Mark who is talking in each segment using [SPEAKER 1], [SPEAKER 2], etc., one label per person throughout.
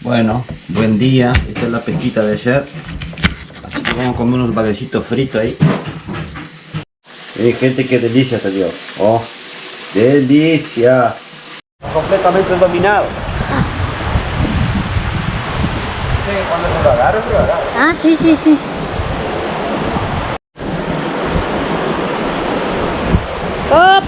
[SPEAKER 1] Bueno, buen día. Esta es la pesquita de ayer. Así que vamos a comer unos baguecitos fritos ahí. Gente, qué delicia salió. Oh, delicia. Completamente dominado. Cuando se lo agarre, se lo agarre.
[SPEAKER 2] Ah, sí, sí, sí. ¡Op!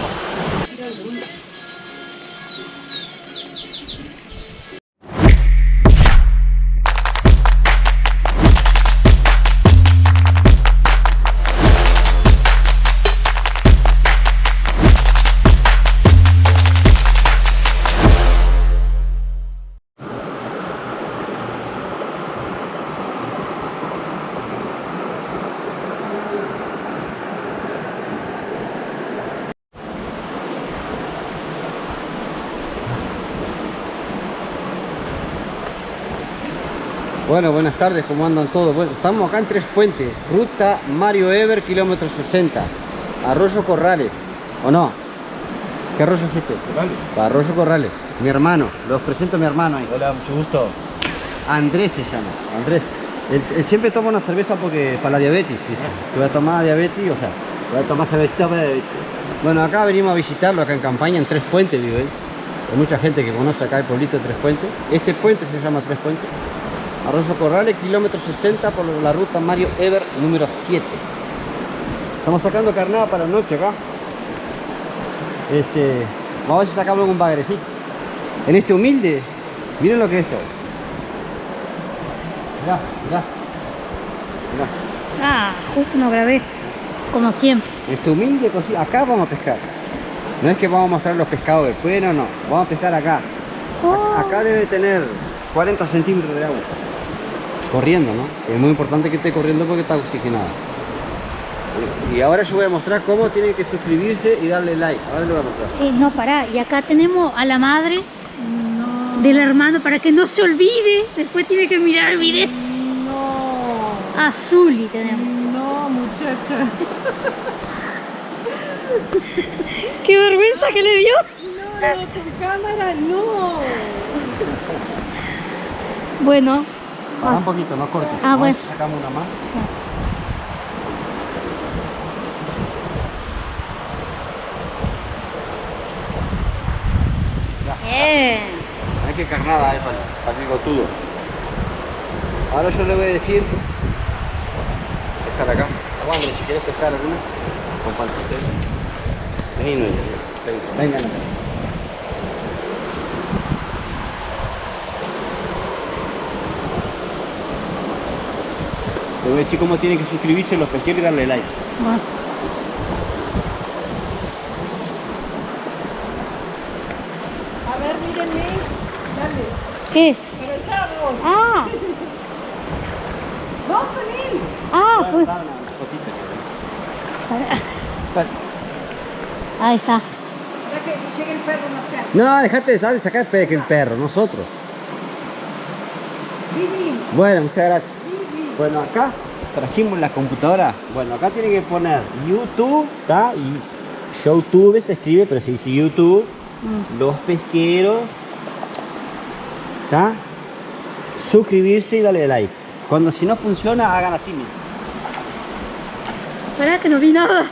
[SPEAKER 3] Bueno, buenas tardes, ¿cómo andan todos? Bueno, estamos acá en Tres Puentes, ruta Mario Eber, kilómetro 60, Arroyo Corrales, ¿o no? ¿Qué arroyo es este?
[SPEAKER 1] Corrales.
[SPEAKER 3] Arroyo Corrales, mi hermano, los presento a mi hermano ahí.
[SPEAKER 1] Hola, mucho gusto.
[SPEAKER 3] Andrés se llama, Andrés. Él siempre toma una cerveza porque para la diabetes, dice. Que voy a tomar diabetes, o sea, voy a tomar cervecita para diabetes. Bueno, acá venimos a visitarlo, acá en campaña, en Tres Puentes vive él. Hay mucha gente que conoce acá el pueblito de Tres Puentes. Este puente se llama Tres Puentes. Arroyo Corrales, kilómetro 60 por la ruta Mario Eber número 7. Estamos sacando carnada para la noche acá. Vamos a ver si sacamos algún bagrecito. En este humilde, miren lo que es esto. Mirá, mirá. Mirá.
[SPEAKER 2] Ah, justo no grabé, como siempre.
[SPEAKER 3] En este humilde cosita, acá vamos a pescar. No es que vamos a mostrar los pescados después, no. Vamos a pescar acá.
[SPEAKER 2] Oh.
[SPEAKER 3] Acá debe tener 40 centímetros de agua. Corriendo, ¿no? Es muy importante que esté corriendo porque está oxigenada. Y ahora yo voy a mostrar cómo tienen que suscribirse y darle like. Ahora le voy a mostrar.
[SPEAKER 2] Sí, no, pará. Y acá tenemos a la madre del hermano para que no se olvide. Después tiene que mirar el video.
[SPEAKER 4] No,
[SPEAKER 2] A Zuli tenemos.
[SPEAKER 4] no, muchacha.
[SPEAKER 2] ¡Qué vergüenza que le dio!
[SPEAKER 4] No, con cámara no.
[SPEAKER 2] Bueno.
[SPEAKER 3] Para un poquito, no cortes.
[SPEAKER 2] Ah, bueno.
[SPEAKER 3] Sacamos una más.
[SPEAKER 2] Bien.
[SPEAKER 3] Hay que carnada para el bigotudo. Ahora yo le voy a decir pescar acá. Aguante, si quieres pescar alguna, compártete. Vení, no, vengan acá. Le voy a decir cómo tienen que suscribirse los pesqueros y darle like.
[SPEAKER 2] Bueno.
[SPEAKER 4] A ver, mírenme. Dale.
[SPEAKER 2] ¿Qué?
[SPEAKER 4] Pero ya vos.
[SPEAKER 2] Ah,
[SPEAKER 4] Vos vení.
[SPEAKER 2] ah, pues.
[SPEAKER 3] Dame una fotito.
[SPEAKER 2] Ahí está.
[SPEAKER 4] Ya que llegue el perro no sea.
[SPEAKER 3] No, dejate de sacar el perro, nosotros.
[SPEAKER 4] Vivi,
[SPEAKER 3] Bueno, muchas gracias.
[SPEAKER 4] Vivi.
[SPEAKER 3] Bueno, acá trajimos la computadora. Bueno, acá tienen que poner YouTube, ¿está? Y YouTube se escribe, pero se dice YouTube. Los pesqueros, ¿está? Suscribirse y darle like. Cuando si no funciona, hagan así mismo.
[SPEAKER 2] Pará que no vi nada.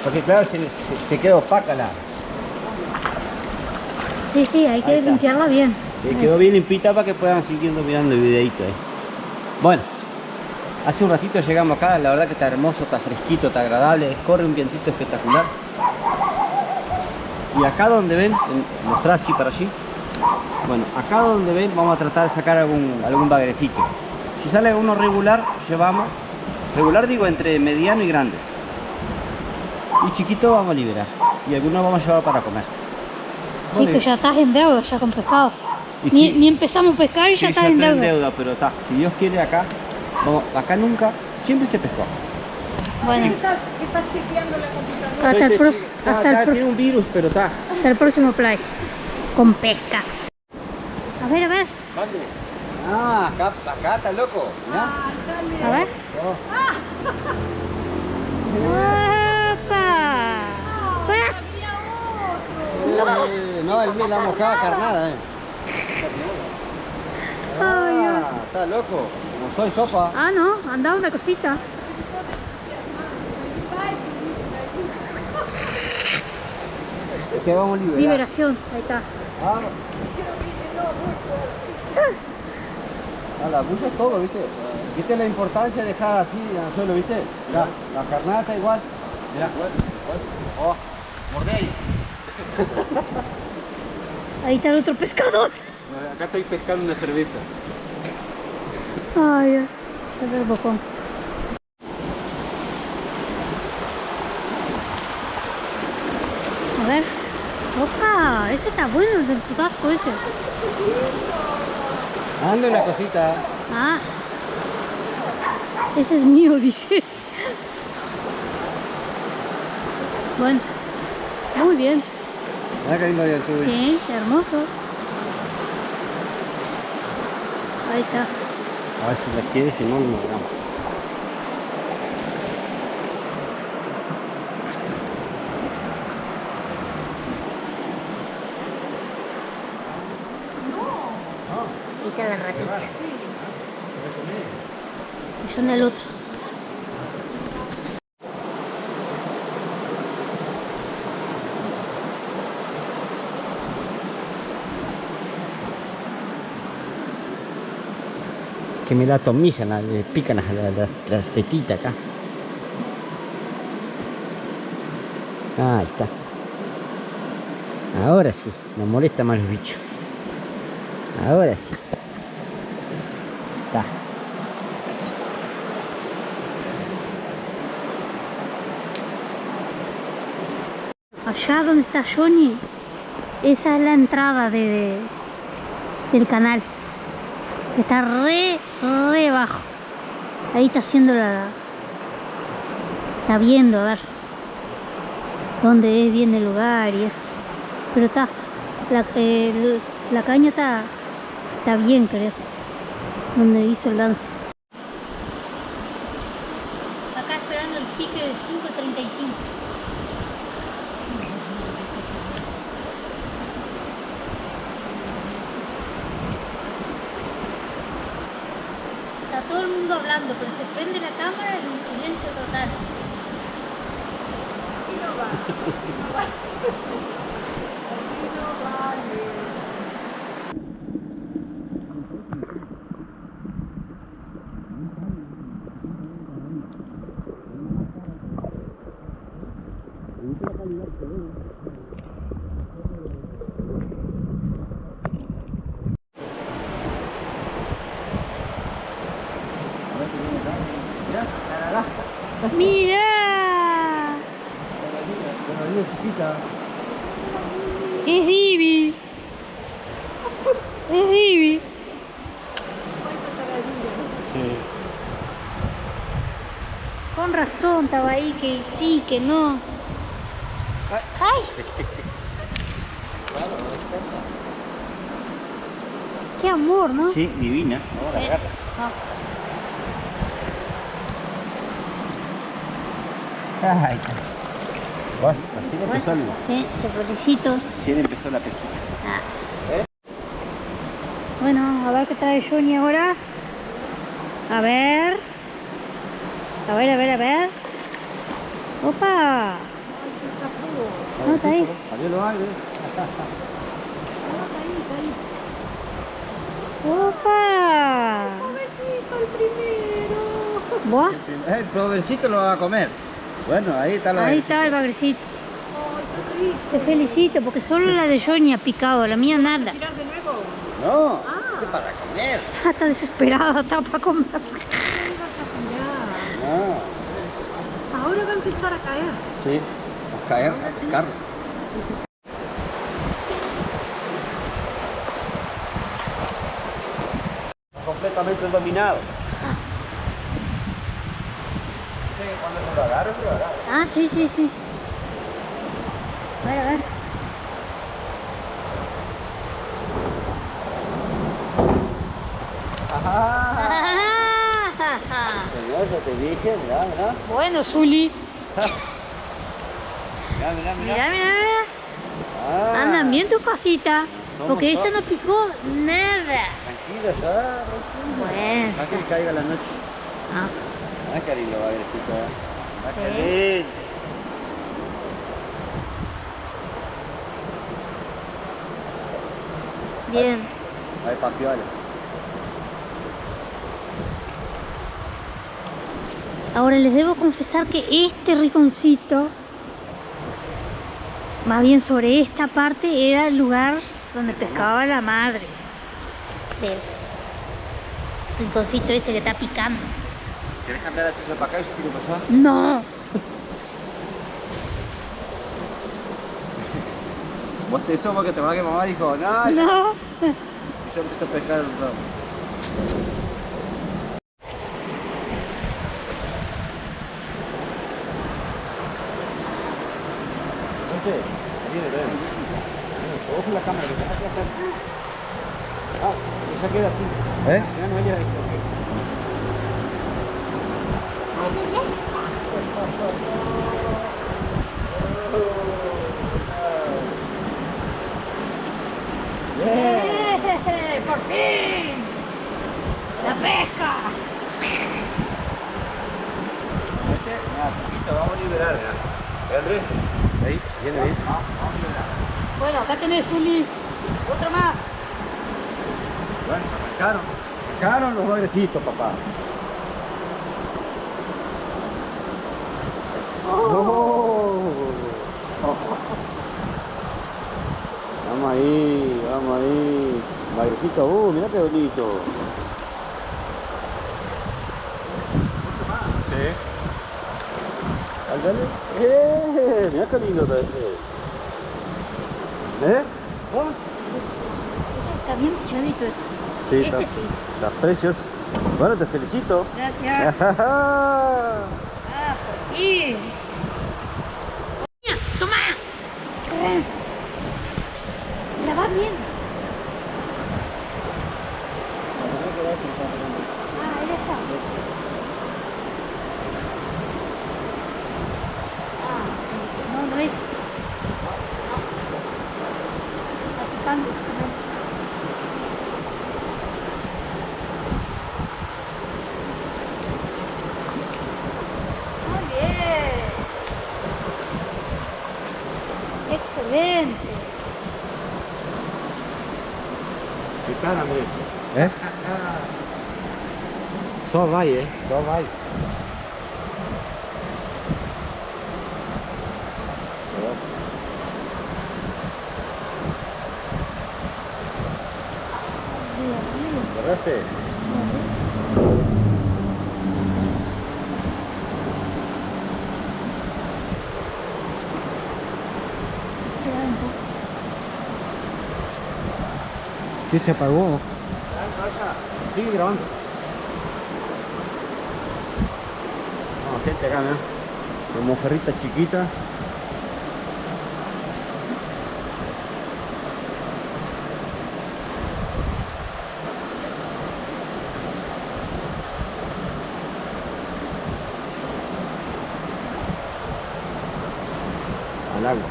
[SPEAKER 3] Porque claro, se queda opaca la...
[SPEAKER 2] Sí, sí, hay
[SPEAKER 3] Ahí
[SPEAKER 2] que
[SPEAKER 3] está.
[SPEAKER 2] limpiarla bien.
[SPEAKER 3] Quedó bien limpita para que puedan seguir mirando el videito ahí. Bueno, hace un ratito llegamos acá, la verdad que está hermoso, está fresquito, está agradable, corre un vientito espectacular. Y acá donde ven, mostrar así para allí. Bueno, acá donde ven vamos a tratar de sacar algún bagrecito. Si sale alguno regular, llevamos. Regular digo entre mediano y grande. Y chiquito vamos a liberar. Y algunos vamos a llevar para comer.
[SPEAKER 2] Sí,
[SPEAKER 3] Bueno,
[SPEAKER 2] que ya estás en deuda ya con pescado.
[SPEAKER 3] y
[SPEAKER 2] Ni,
[SPEAKER 3] si-
[SPEAKER 2] ni empezamos a pescar y
[SPEAKER 3] Sí,
[SPEAKER 2] ya estás
[SPEAKER 3] ya
[SPEAKER 2] en
[SPEAKER 3] estoy en
[SPEAKER 2] deuda.
[SPEAKER 3] deuda, pero está. Si Dios quiere acá, vamos, acá nunca, siempre se pescó.
[SPEAKER 2] Bueno,
[SPEAKER 4] ¿Estás chequeando la computadora?
[SPEAKER 2] hasta el,
[SPEAKER 3] Tiene un virus, pero está.
[SPEAKER 2] hasta el próximo play. Con pesca. A ver, a ver.
[SPEAKER 3] Ah, acá está loco. Mirá.
[SPEAKER 4] Ah, dale.
[SPEAKER 2] A ver.
[SPEAKER 3] Oh.
[SPEAKER 2] ¡Opa!
[SPEAKER 4] Había otro.
[SPEAKER 3] No, el mío la mojada carnada,
[SPEAKER 2] Ay, ay.
[SPEAKER 3] Está loco. Como soy sopa.
[SPEAKER 2] Ah, no, andaba una cosita.
[SPEAKER 3] Es que vamos a liberar.
[SPEAKER 2] Liberación, ahí está.
[SPEAKER 3] Vamos. La bulla es todo, ¿viste? ¿Viste la importancia de dejar así en el suelo, viste? Mirá, la carnada está igual. Mirá. Oh, mordéis.
[SPEAKER 2] Ahí está el otro pescador.
[SPEAKER 5] Acá estoy pescando una cerveza.
[SPEAKER 2] Ay, ay. Se ve el bocón. A ver. Opa, ese está bueno, el del putasco ese.
[SPEAKER 3] Anda una cosita.
[SPEAKER 2] Ah. Ese es mío, dice. Bueno. Muy bien.
[SPEAKER 3] Mira que lindo el tuyo.
[SPEAKER 2] Sí, hermoso. Ahí está.
[SPEAKER 3] A ver si las quieres, si no, no hagamos.
[SPEAKER 2] Ahí está la ratita. Y son del otro.
[SPEAKER 3] Que me la atomizan, le pican las tetitas acá. Ahí está. Ahora sí, no molesta más los bichos. Ahora sí. Está.
[SPEAKER 2] Allá donde está Johnny, esa es la entrada del canal. Está re bajo. Ahí está haciendo está viendo, a ver dónde es bien el lugar y eso. Pero está, la caña está bien, creo, donde hizo el lance. Acá esperando el pique de 5:35. Está todo el mundo hablando, pero se prende la cámara y un silencio total. ¡Mira! Es Divi. Es Divi. Con razón estaba ahí que sí, que no. ¡Ay! ¡Qué amor!, ¿no?
[SPEAKER 1] Sí, divina.
[SPEAKER 2] Sí.
[SPEAKER 3] Ahí está. Bueno, así empezó el...
[SPEAKER 2] Sí, te felicito.
[SPEAKER 3] Así empezó la pesquita.
[SPEAKER 2] Ah. Bueno, a ver qué trae Johnny ahora. A ver. A ver. ¡Opa! No, está ahí.
[SPEAKER 3] Salió lo aire.
[SPEAKER 2] ¡Opa!
[SPEAKER 4] El primero.
[SPEAKER 2] ¿Buah?
[SPEAKER 3] El provencito lo va a comer. Bueno, ahí está la...
[SPEAKER 2] Ahí está el bagrecito.
[SPEAKER 4] Ay, qué rico.
[SPEAKER 2] Te felicito porque solo la de Johnny ha picado, la mía nada.
[SPEAKER 4] ¿Tirar de nuevo?
[SPEAKER 3] No,
[SPEAKER 4] Ah.
[SPEAKER 3] es para comer.
[SPEAKER 2] Está desesperada, está para comer.
[SPEAKER 4] ¿Qué vas a tirar?
[SPEAKER 3] No,
[SPEAKER 4] Ahora va a empezar a caer.
[SPEAKER 3] sí, a caer, a picar. Completamente dominado. Cuando lo agarre, lo agarre.
[SPEAKER 2] Ah, sí. A ver.
[SPEAKER 3] Señor, ya te dije, mirá.
[SPEAKER 2] Bueno, Zuli.
[SPEAKER 3] Mirá.
[SPEAKER 2] Mira.
[SPEAKER 3] Ah.
[SPEAKER 2] Andan bien tus cositas. Porque esta no picó nada.
[SPEAKER 3] Tranquila, ya.
[SPEAKER 2] Bueno.
[SPEAKER 3] Va que caiga la noche.
[SPEAKER 2] Ah,
[SPEAKER 3] Va que lindo, bagrecito. Va
[SPEAKER 2] Sí.
[SPEAKER 3] que lindo.
[SPEAKER 2] bien.
[SPEAKER 3] Ahí papiola.
[SPEAKER 2] Ahora les debo confesar que este rinconcito, más bien sobre esta parte, era el lugar donde pescaba la madre del rinconcito este que está picando.
[SPEAKER 3] ¿Querés cambiar la tuya para acá y yo tiro para allá?
[SPEAKER 2] No,
[SPEAKER 3] Vos haces eso porque te va que mamá dijo, no.
[SPEAKER 2] no.
[SPEAKER 3] Y yo empecé a pescar el ramo. Viene, ven. Ojo la cámara, que se saque hasta. Ah, ya queda así. Ya no vaya ahí.
[SPEAKER 2] ¡Por fin! ¡La pesca!
[SPEAKER 3] Mira, chiquito, vamos a liberar, mira. ¿Ve, Andrés? Ahí, viene bien. Vamos a liberar.
[SPEAKER 2] Bueno, acá tenés otro más.
[SPEAKER 3] Bueno, arrancaron los bagrecitos, papá. Vamos ahí. Bagrecito, mira qué bonito. Sí. Dale. Mira qué lindo está ese. Oh.
[SPEAKER 2] Está bien pichadito este.
[SPEAKER 3] Sí,
[SPEAKER 2] Este sí.
[SPEAKER 3] Está precioso. Bueno, te felicito.
[SPEAKER 2] Gracias. Ah, por fin. Mira, toma. La vas bien. Ah, ahí está. Ah, no es. Está picando. Muy bien. Excelente.
[SPEAKER 3] ¿Qué tal, Andrés? Só vai, Só vai. ¿Agarraste? ¿Qué se apagó? Sigue grabando. No, gente acá, ¿no? Como mojarrita chiquita. Al agua.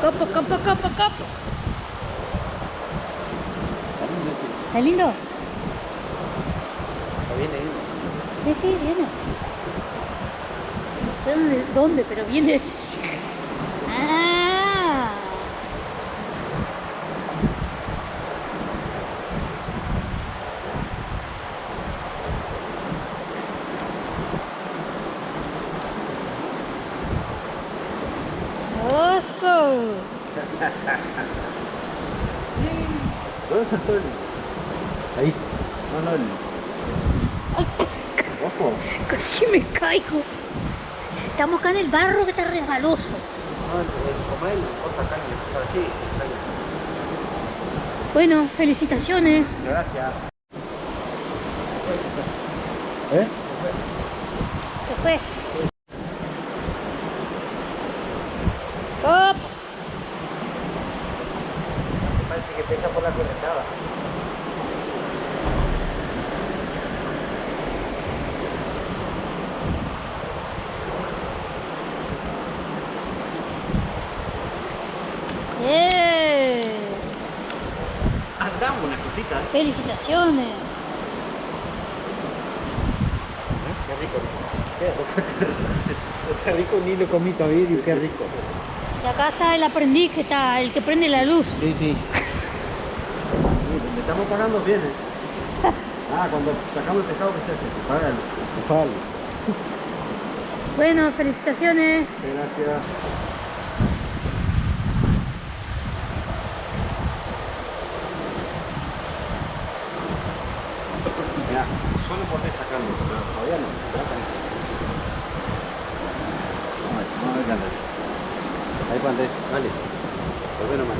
[SPEAKER 2] Copo. ¿Está lindo?
[SPEAKER 3] Está bien ahí.
[SPEAKER 2] Sí, viene. No sé dónde, pero viene. Ah. ¡Oso!
[SPEAKER 3] ¿Dónde saltó el...? Ahí. No, el... Ojo.
[SPEAKER 2] Casi me caigo. Estamos acá en el barro que está resbaloso.
[SPEAKER 3] No, como él, cosa acá y cosas así.
[SPEAKER 2] Bueno, felicitaciones.
[SPEAKER 3] Muchas gracias.
[SPEAKER 2] Se fue. ¡Op!
[SPEAKER 3] Parece que pesa por la correntada. Damos una cosita.
[SPEAKER 2] Felicitaciones.
[SPEAKER 3] Qué rico. Qué rico, ni lo comí todavía, qué rico.
[SPEAKER 2] Y acá está el aprendiz que está, el que prende la luz.
[SPEAKER 3] Sí, sí. Le estamos pagando bien, cuando sacamos el pescado, ¿qué se hace? Se paga.
[SPEAKER 2] Bueno, felicitaciones.
[SPEAKER 3] Gracias. Mira, solo podés sacarlo, pero todavía no. Vamos a ver qué andas. Ahí para Andrés, dale. Volvé nomás.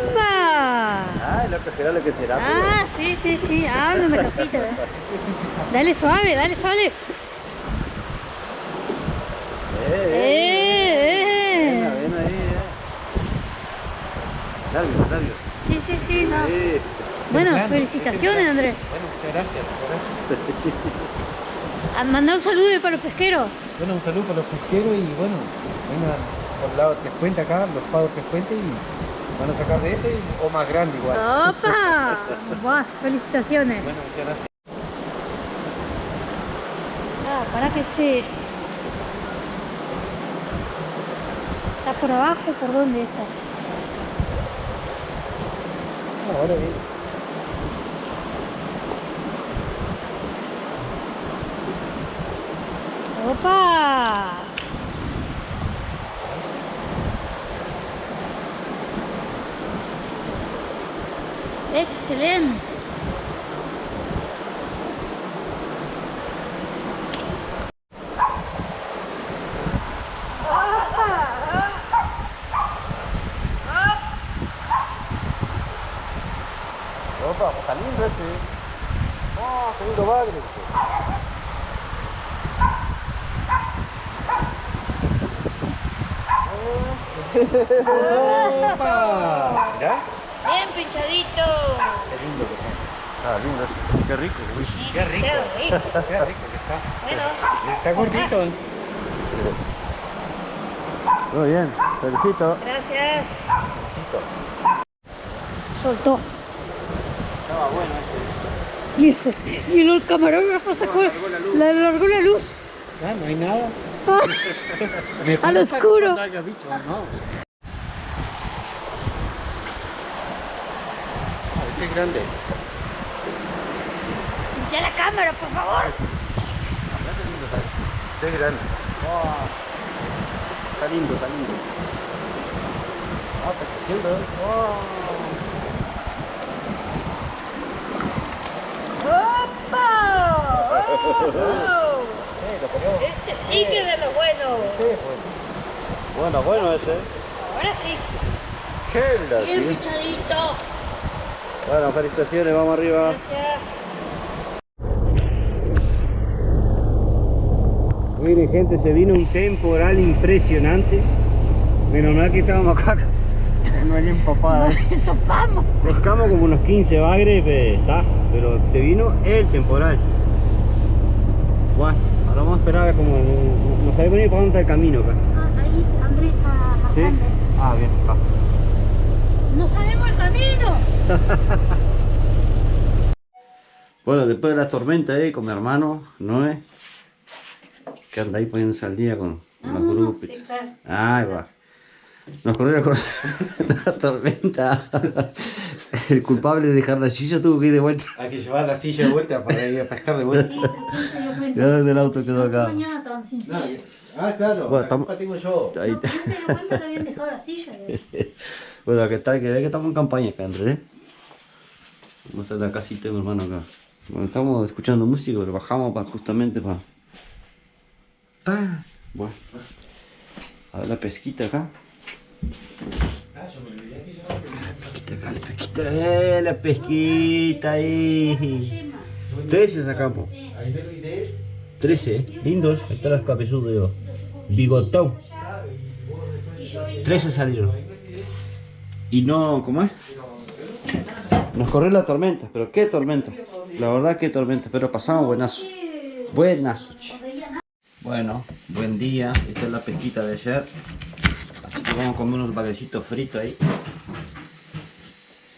[SPEAKER 2] ¡Opa!
[SPEAKER 3] Ay, lo que será,
[SPEAKER 2] Ah, sí, sí, sí. Abre una casita. Dale suave, dale suave.
[SPEAKER 3] Ven ahí, Labios.
[SPEAKER 2] Sí, sí, sí. No. Bueno, felicitaciones, Andrés.
[SPEAKER 5] Bueno, muchas gracias.
[SPEAKER 2] Mandá un saludo para los pesqueros.
[SPEAKER 5] Bueno, un saludo para los pesqueros y bueno, vengan por el lado 3 acá, los pagos 3 y van a sacar de este o más grande igual.
[SPEAKER 2] ¡Opa! Buah, felicitaciones.
[SPEAKER 5] Bueno, muchas gracias.
[SPEAKER 2] Para que se... ¿Está por abajo? ¿Por dónde está?
[SPEAKER 5] Ahora bien.
[SPEAKER 2] ¡Opa! ¡Excelente!
[SPEAKER 3] Opa, está lindo ese. Oh, qué lindo bagre. Opa. ¿Ya?
[SPEAKER 2] Bien pinchadito.
[SPEAKER 3] Qué lindo que está. Lindo ese. Qué rico, Luis.
[SPEAKER 2] Sí,
[SPEAKER 5] Qué rico.
[SPEAKER 2] qué rico.
[SPEAKER 5] Qué rico que está.
[SPEAKER 2] Bueno,
[SPEAKER 5] Está gordito.
[SPEAKER 3] Muy bien, felicito.
[SPEAKER 2] gracias. Soltó.
[SPEAKER 3] Estaba bueno ese.
[SPEAKER 2] Y el camarógrafo sacó, largó la luz.
[SPEAKER 5] Ah, no hay nada.
[SPEAKER 2] Al oscuro.
[SPEAKER 5] No haya bicho, no. Este es grande.
[SPEAKER 2] Ya la cámara, por favor.
[SPEAKER 3] Este es grande. Está lindo. Está creciendo,
[SPEAKER 2] ¡Opa! ¡Oso!
[SPEAKER 3] lo pegó.
[SPEAKER 2] Este sí que es de lo bueno.
[SPEAKER 3] Bueno ese.
[SPEAKER 2] Ahora sí.
[SPEAKER 3] Qué
[SPEAKER 2] Bien pinchadito.
[SPEAKER 3] Bueno, felicitaciones, vamos arriba.
[SPEAKER 2] Gracias.
[SPEAKER 3] Miren gente, se vino un temporal impresionante. Menos mal que estábamos acá. No hay empapada.
[SPEAKER 2] Eso vamos.
[SPEAKER 3] Pescamos como unos 15 bagres, pero se vino el temporal. Bueno, ahora vamos a esperar como... No sabemos ni para dónde está el camino acá.
[SPEAKER 2] Ahí Andrés está
[SPEAKER 3] ¿Sí?
[SPEAKER 2] bajando.
[SPEAKER 3] Bien, acá.
[SPEAKER 2] ¡No sabemos el camino!
[SPEAKER 3] Bueno, después de la tormenta con mi hermano Noé, que anda ahí poniéndose al día con los grupos.
[SPEAKER 2] Sí, claro.
[SPEAKER 3] Ahí va. Nos corrió la tormenta. El culpable de dejar la silla tuvo que ir de vuelta.
[SPEAKER 5] Hay que llevar la silla de vuelta para ir a pescar de vuelta.
[SPEAKER 2] Sí, pero ¿quién se dio cuenta?
[SPEAKER 3] Ya desde el auto quedó acá.
[SPEAKER 2] Mañana estaban sin silla.
[SPEAKER 5] Claro,
[SPEAKER 3] Bueno,
[SPEAKER 5] la
[SPEAKER 3] estamos-
[SPEAKER 5] culpa tengo yo.
[SPEAKER 3] Ahí
[SPEAKER 2] No,
[SPEAKER 3] está.
[SPEAKER 2] ¿quién se dio cuenta que habían dejado la silla?
[SPEAKER 3] Bueno, ¿qué tal? Que ve que estamos en campaña acá, Andrés. Vamos a la casita de mi hermano acá. Bueno, estamos escuchando música, pero bajamos justamente para... Bueno. A ver la pesquita acá. La pesquita ahí. 13 sacamos. 13, lindos. Ahí están los cabezudos, yo. Bigotón. 13 salieron. Y no, ¿cómo es? Nos corrió la tormenta, pero qué tormenta. La verdad qué tormenta, pero pasamos buenazo. Buenazo, che.
[SPEAKER 1] Bueno, buen día. Esta es la pesquita de ayer. Así que que vamos a comer unos baguecitos fritos ahí.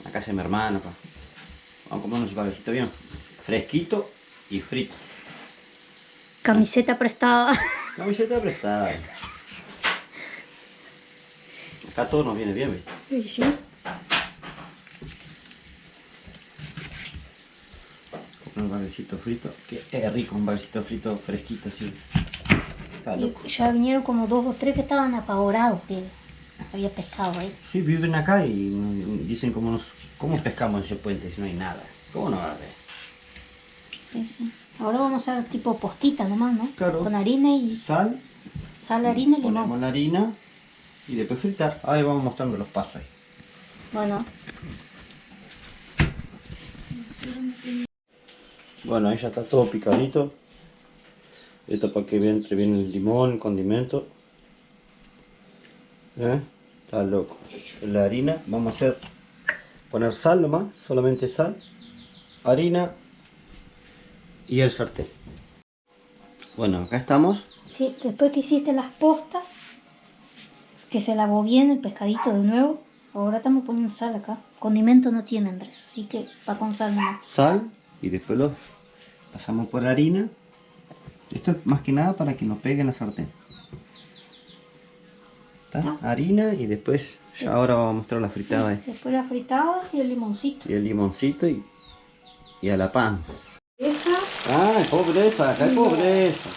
[SPEAKER 1] Acá es mi hermano, pa. Vamos a comer unos baguecitos bien fresquitos y fritos.
[SPEAKER 2] Camiseta prestada.
[SPEAKER 1] Camiseta prestada. Acá todo nos viene bien, ¿viste?
[SPEAKER 2] Sí, sí.
[SPEAKER 1] Un baguecito frito, que es rico, un baguecito frito fresquito así. Está
[SPEAKER 2] Y
[SPEAKER 1] loco.
[SPEAKER 2] ya vinieron como 2 o 3 que estaban apavorados que había pescado ahí.
[SPEAKER 1] Sí, viven acá y dicen cómo pescamos en ese puente si no hay nada. ¿Cómo no va a haber?
[SPEAKER 2] Sí, sí. Ahora vamos a hacer tipo postita nomás, ¿no?
[SPEAKER 1] Claro.
[SPEAKER 2] Con harina y
[SPEAKER 1] Sal,
[SPEAKER 2] harina y
[SPEAKER 1] ponemos
[SPEAKER 2] limón.
[SPEAKER 1] la harina y después fritar. Ahí vamos mostrando los pasos ahí.
[SPEAKER 2] Bueno,
[SPEAKER 1] Bueno, ahí ya está todo picadito. Esto para que entre bien el limón, el condimento. Está loco. La harina, vamos a poner sal nomás, solamente sal, harina y el sartén. Bueno, acá estamos.
[SPEAKER 2] sí, después que hiciste las postas, que se lavó bien el pescadito de nuevo, ahora estamos poniendo sal acá. Condimento no tiene, Andrés, así que va con sal nomás.
[SPEAKER 1] Sal y después lo pasamos por harina. Esto es más que nada para que no pegue en la sartén. ¿Está? Harina y después, ya ahora vamos a mostrar la fritada ahí.
[SPEAKER 2] Después la fritada y el limoncito.
[SPEAKER 1] Y el limoncito y a la panza.
[SPEAKER 4] Esa,
[SPEAKER 1] ¡Ay, pobreza! Acá hay pobreza.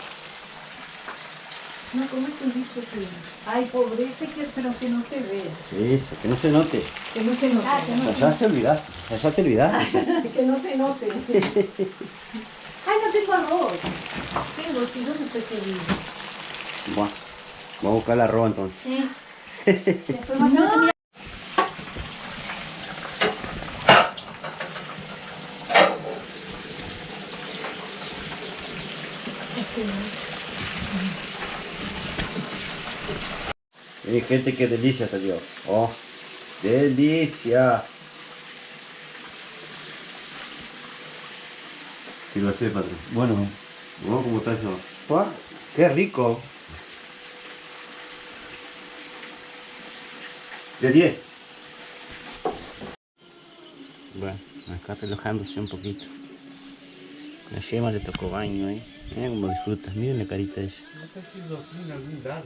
[SPEAKER 4] no, ¿cómo se dice que? Ay, pobreza, pero que no se vea.
[SPEAKER 1] Eso, que no se note.
[SPEAKER 4] Que no se note.
[SPEAKER 2] que no-
[SPEAKER 1] Ya se olvidaste. Ya te olvidaste.
[SPEAKER 4] Que no se note. Ay, no tengo arroz. Tengo, si no, no sé qué digo.
[SPEAKER 1] Buah, vamos a buscar el arroz entonces.
[SPEAKER 2] Sí. Después vas a tener que mirar.
[SPEAKER 1] Gente, qué delicia salió. ¡Oh! ¡Delicia! Y lo sé, patrón. Bueno, ¿cómo está eso? ¡Buah! ¡Qué rico! De 10. Bueno, acá relajándose un poquito. La yema le tocó baño, Mira cómo disfrutas, miren la carita de ella.
[SPEAKER 5] No sé si lo hacen en algún lado,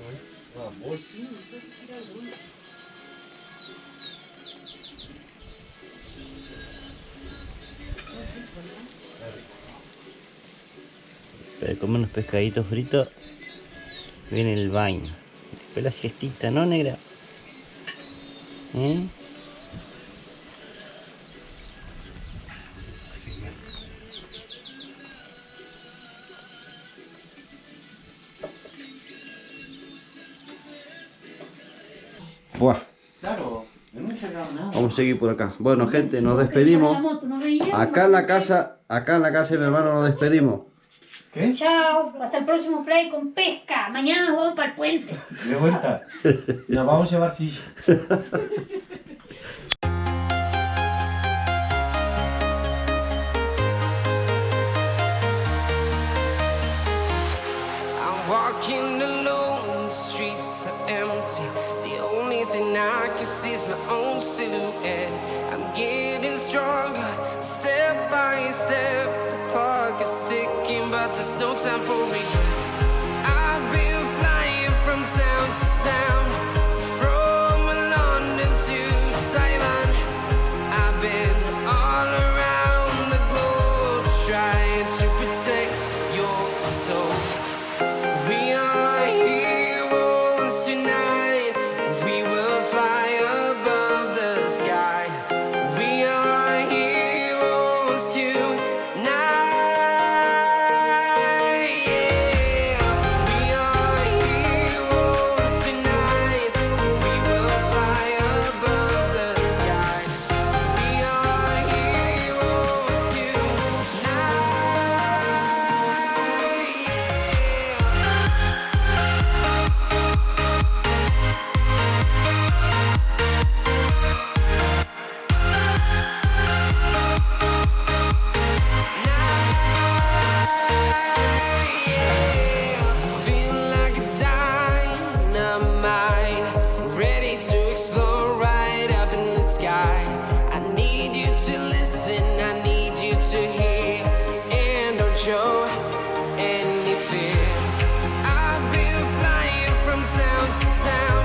[SPEAKER 5] Una bolsa, sí, no sé si era alguna.
[SPEAKER 1] Para comer unos pescaditos fritos, viene el baño. Después la siestita, ¿no, negra? Buah.
[SPEAKER 5] Claro, no me llegaba nada.
[SPEAKER 1] Vamos a seguir por acá. Bueno, gente, nos despedimos.
[SPEAKER 2] La moto, ¿no veías?
[SPEAKER 1] Acá en la casa de mi hermano nos despedimos.
[SPEAKER 5] ¿Qué?
[SPEAKER 2] Chao, hasta el próximo play con pesca. Mañana nos vamos para el puente.
[SPEAKER 5] De vuelta. Nos vamos a llevar silla.
[SPEAKER 6] I'm walking alone, the streets are empty. The only thing I can see is my own silhouette. I'm getting stronger, step by step. The clock is ticking, but there's no time for regrets. I've been flying from town to town, from London to Taiwan. I've been all around the globe trying to protect your soul. We are heroes tonight. We will fly above the sky. We are heroes tonight. Yeah. We are heroes tonight. town to town.